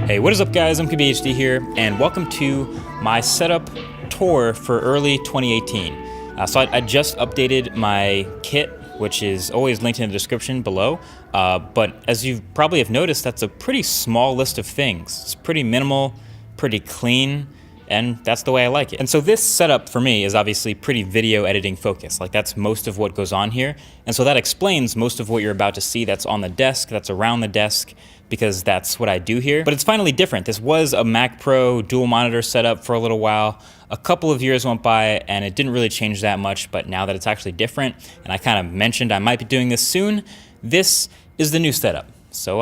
Hey, what is up guys? I'm KBHD here, and welcome to my setup tour for early 2018. So I just updated my kit, which is always linked in the description below. But as you probably have noticed, that's a pretty small list of things. It's pretty minimal, pretty clean, and that's the way I like it. And so this setup for me is obviously pretty video editing focused. Like that's most of what goes on here. And so that explains most of what you're about to see that's on the desk, that's around the desk, because that's what I do here. But it's finally different. This was a Mac Pro dual monitor setup for a little while. A couple of years went by and it didn't really change that much, but now that it's actually different, and I kind of mentioned I might be doing this soon, this is the new setup. So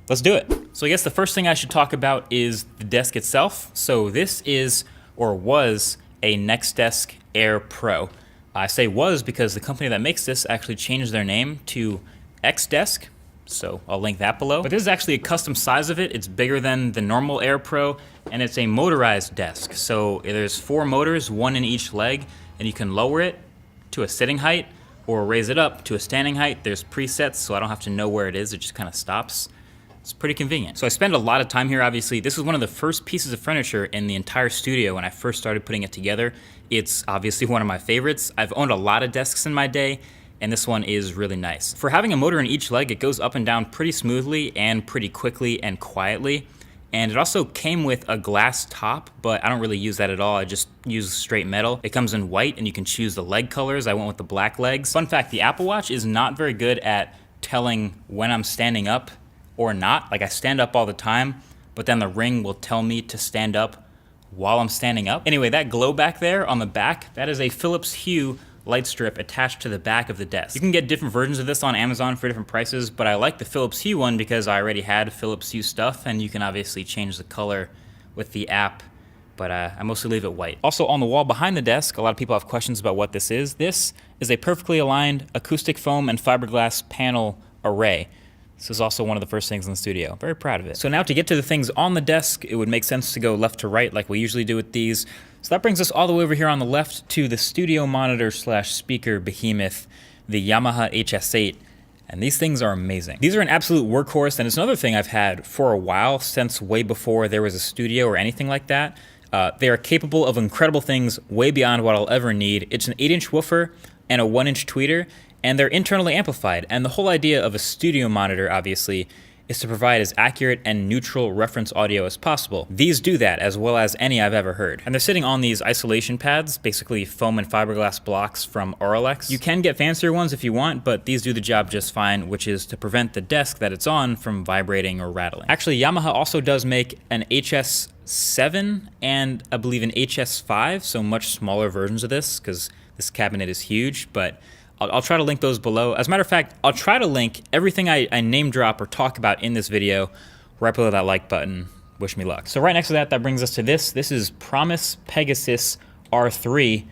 let's do it. So I guess the first thing I should talk about is the desk itself. So this is, or was, a NextDesk Air Pro. I say was because the company that makes this actually changed their name to XDesk. So I'll link that below. But this is actually a custom size of it. It's bigger than the normal Air Pro, and it's a motorized desk. So there's 4 motors, 1 in each leg, and you can lower it to a sitting height or raise it up to a standing height. There's presets, so I don't have to know where it is. It just kind of stops. It's pretty convenient. So I spend a lot of time here, obviously. This was one of the first pieces of furniture in the entire studio when I first started putting it together. It's obviously one of my favorites. I've owned a lot of desks in my day, and this one is really nice. For having a motor in each leg, it goes up and down pretty smoothly and pretty quickly and quietly. And it also came with a glass top, but I don't really use that at all. I just use straight metal. It comes in white and you can choose the leg colors. I went with the black legs. Fun fact, the Apple Watch is not very good at telling when I'm standing up or not. Like I stand up all the time, but then the ring will tell me to stand up while I'm standing up. Anyway, that glow back there on the back, that is a Philips Hue light strip attached to the back of the desk. You can get different versions of this on Amazon for different prices, but I like the Philips Hue one because I already had Philips Hue stuff, and you can obviously change the color with the app, but I mostly leave it white. Also on the wall behind the desk, a lot of people have questions about what this is. This is a perfectly aligned acoustic foam and fiberglass panel array. This is also one of the first things in the studio. Very proud of it. So now to get to the things on the desk, it would make sense to go left to right like we usually do with these. So that brings us all the way over here on the left to the studio monitor slash speaker behemoth, the Yamaha HS8. And these things are amazing. These are an absolute workhorse, and it's another thing I've had for a while, since way before there was a studio or anything like that. They are capable of incredible things way beyond what I'll ever need. It's an 8-inch woofer and a 1-inch tweeter, and they're internally amplified. And the whole idea of a studio monitor, obviously, is to provide as accurate and neutral reference audio as possible. These do that as well as any I've ever heard. And they're sitting on these isolation pads, basically foam and fiberglass blocks from Auralex. You can get fancier ones if you want, but these do the job just fine, which is to prevent the desk that it's on from vibrating or rattling. Actually, Yamaha also does make an HS7 and I believe an HS5, so much smaller versions of this, because this cabinet is huge, but I'll try to link those below. As a matter of fact, I'll try to link everything I name drop or talk about in this video right below that like button. Wish me luck. So right next to that, that brings us to this. This is Promise Pegasus R3.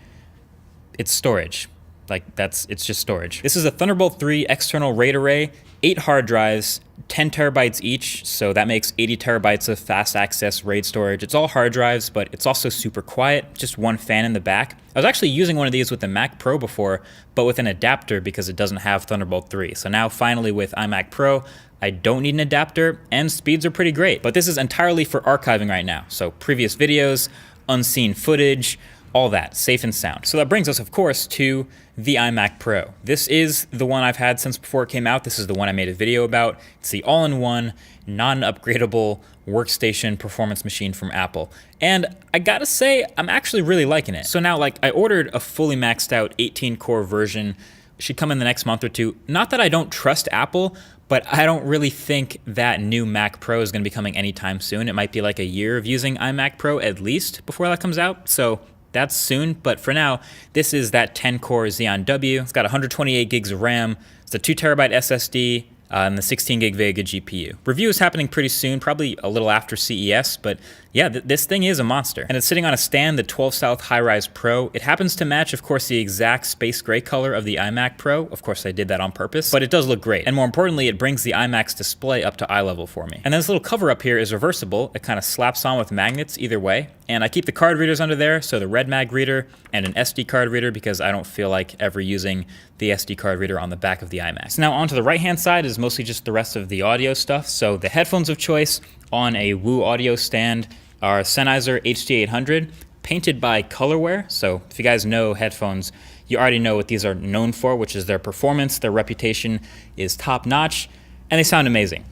It's storage. It's just storage. This is a Thunderbolt 3 external RAID array, 8 hard drives, 10 terabytes each, so that makes 80 terabytes of fast access RAID storage. It's all hard drives, but it's also super quiet, just one fan in the back. I was actually using one of these with the Mac Pro before, but with an adapter because it doesn't have Thunderbolt 3. So now finally with iMac Pro, I don't need an adapter, and speeds are pretty great. But this is entirely for archiving right now. So previous videos, unseen footage, all that, safe and sound. So that brings us, of course, to the iMac Pro. This is the one I've had since before it came out. This is the one I made a video about. It's the all-in-one, non-upgradable workstation performance machine from Apple. And I gotta say, I'm actually really liking it. So now, I ordered a fully maxed out 18-core version. Should come in the next month or two. Not that I don't trust Apple, but I don't really think that new Mac Pro is gonna be coming anytime soon. It might be like a year of using iMac Pro at least before that comes out. So that's soon, but for now, this is that 10-core Xeon W. It's got 128 gigs of RAM. It's a 2 terabyte SSD and the 16 gig Vega GPU. Review is happening pretty soon, probably a little after CES, but yeah, this thing is a monster. And it's sitting on a stand, the 12 South High-Rise Pro. It happens to match, of course, the exact space gray color of the iMac Pro. Of course, I did that on purpose, but it does look great. And more importantly, it brings the iMac's display up to eye level for me. And then this little cover up here is reversible. It kind of slaps on with magnets either way. And I keep the card readers under there, so the Red Mag reader and an SD card reader, because I don't feel like ever using the SD card reader on the back of the iMac. So now onto the right-hand side is mostly just the rest of the audio stuff. So the headphones of choice on a Woo audio stand, our Sennheiser HD800, painted by Colorware. So if you guys know headphones, you already know what these are known for, which is their performance. Their reputation is top notch, and they sound amazing.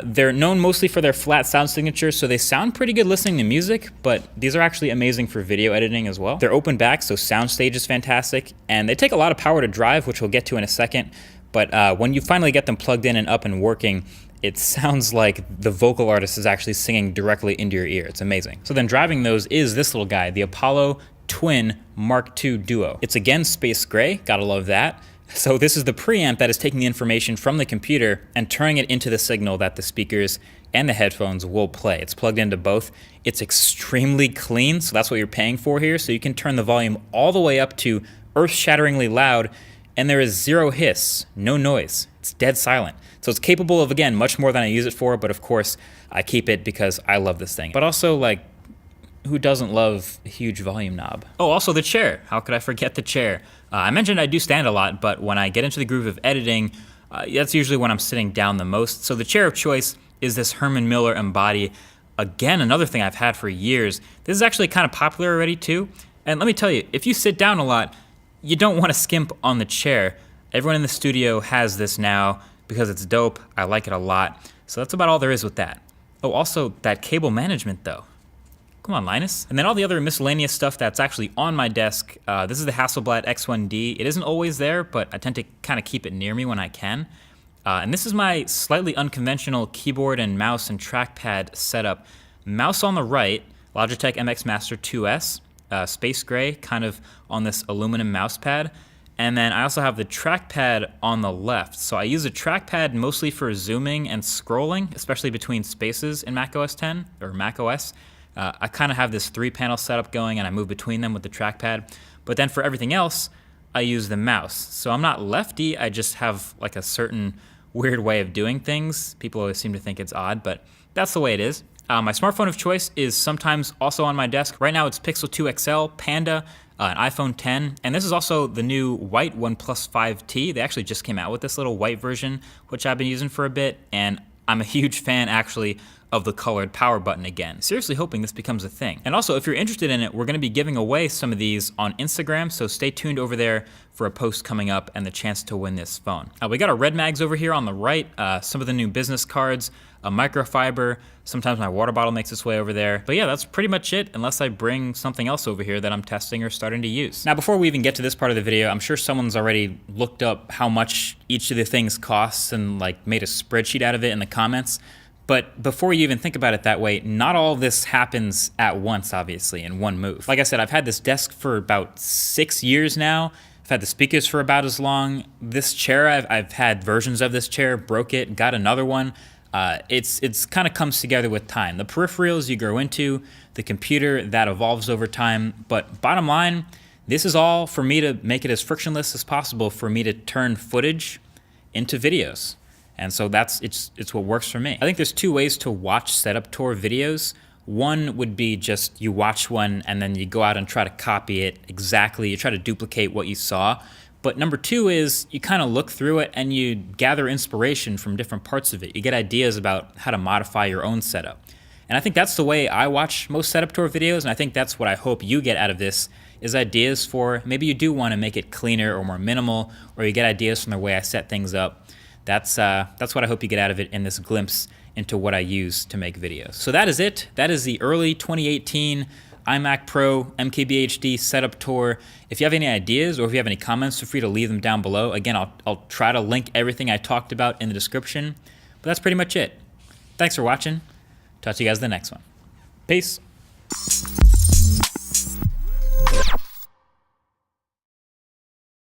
They're known mostly for their flat sound signature, so they sound pretty good listening to music, but these are actually amazing for video editing as well. They're open back, so soundstage is fantastic, and they take a lot of power to drive, which we'll get to in a second, but when you finally get them plugged in and up and working, it sounds like the vocal artist is actually singing directly into your ear. It's amazing. So then driving those is this little guy, the Apollo Twin Mark II Duo. It's again space gray, gotta love that. So this is the preamp that is taking the information from the computer and turning it into the signal that the speakers and the headphones will play. It's plugged into both. It's extremely clean, so that's what you're paying for here. So you can turn the volume all the way up to earth-shatteringly loud, and there is zero hiss, no noise. It's dead silent. So it's capable of, again, much more than I use it for, but of course I keep it because I love this thing. But also, like, who doesn't love a huge volume knob? Oh, also the chair. How could I forget the chair? I mentioned I do stand a lot, but when I get into the groove of editing, that's usually when I'm sitting down the most. So the chair of choice is this Herman Miller Embody. Again, another thing I've had for years. This is actually kind of popular already too. And let me tell you, if you sit down a lot, you don't want to skimp on the chair. Everyone in the studio has this now because it's dope. I like it a lot. So that's about all there is with that. Oh, also that cable management though. Come on, Linus. And then all the other miscellaneous stuff that's actually on my desk. This is the Hasselblad X1D. It isn't always there, but I tend to kind of keep it near me when I can. And this is my slightly unconventional keyboard and mouse and trackpad setup. Mouse on the right, Logitech MX Master 2S, space gray, kind of on this aluminum mouse pad. And then I also have the trackpad on the left. So I use a trackpad mostly for zooming and scrolling, especially between spaces in Mac OS X or Mac OS. I kind of have this 3-panel setup going, and I move between them with the trackpad. But then for everything else, I use the mouse. So I'm not lefty, I just have like a certain weird way of doing things. People always seem to think it's odd, but that's the way it is. My smartphone of choice is sometimes also on my desk. Right now it's Pixel 2 XL, Panda, an iPhone 10, and this is also the new white OnePlus 5T. They actually just came out with this little white version, which I've been using for a bit, and I'm a huge fan actually of the colored power button again. Seriously hoping this becomes a thing. And also, if you're interested in it, we're gonna be giving away some of these on Instagram, so stay tuned over there for a post coming up and the chance to win this phone. We got our red mags over here on the right, some of the new business cards, a microfiber, sometimes my water bottle makes its way over there. But yeah, that's pretty much it, unless I bring something else over here that I'm testing or starting to use. Now, before we even get to this part of the video, I'm sure someone's already looked up how much each of the things costs and like made a spreadsheet out of it in the comments. But before you even think about it that way, not all of this happens at once, obviously, in one move. Like I said, I've had this desk for about 6 years now. I've had the speakers for about as long. This chair, I've had versions of this chair, broke it, got another one. It's kind of comes together with time. The peripherals you grow into, the computer that evolves over time. But bottom line, this is all for me to make it as frictionless as possible for me to turn footage into videos. And so it's what works for me. I think there's 2 ways to watch setup tour videos. One would be just you watch one and then you go out and try to copy it exactly. You try to duplicate what you saw. But number 2 is you kind of look through it and you gather inspiration from different parts of it. You get ideas about how to modify your own setup. And I think that's the way I watch most setup tour videos, and I think that's what I hope you get out of this, is ideas for maybe you do want to make it cleaner or more minimal, or you get ideas from the way I set things up. That's what I hope you get out of it in this glimpse into what I use to make videos. So that is it. That is the early 2018 iMac Pro MKBHD setup tour. If you have any ideas or if you have any comments, feel free to leave them down below. Again, I'll try to link everything I talked about in the description. But that's pretty much it. Thanks for watching. Talk to you guys in the next one. Peace.